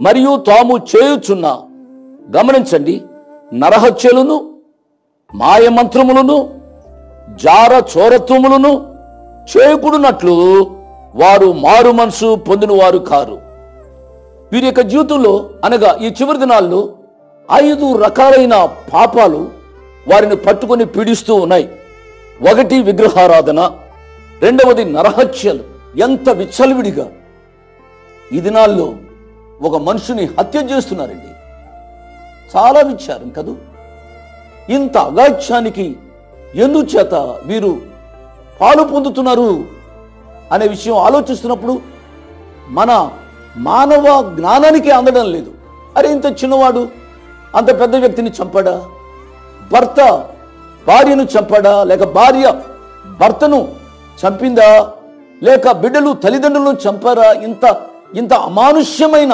మరియు తాము చేయుచున్న, గమనించండి, నరహత్యలను, మాయమంత్రములను, జార చోరత్వములను చేయకుడునట్లు వారు మారు మనసు పొందిన వారు కారు. వీరి యొక్క జీవితంలో అనగా ఈ చివరి దినాల్లో 5 రకాలైన పాపాలు వారిని పట్టుకొని పీడిస్తూ ఉన్నాయి. 1 విగ్రహారాధన, 2వది నరహత్యలు. ఎంత విచ్చలవిడిగా ఈ దినాల్లో ఒక మనుషుని హత్య చేస్తున్నారండి. చాలా విచారం కదూ. ఇంత అగాధ్యానికి ఎందుచేత వీరు పాలు పొందుతున్నారు అనే విషయం ఆలోచిస్తున్నప్పుడు మన మానవ జ్ఞానానికి అందడం లేదు. అరే, ఇంత చిన్నవాడు అంత పెద్ద వ్యక్తిని చంపాడా? భర్త భార్యను చంపాడా? లేక భార్య భర్తను చంపిందా? లేక బిడ్డలు తల్లిదండ్రులను చంపారా? ఇంత అమానుష్యమైన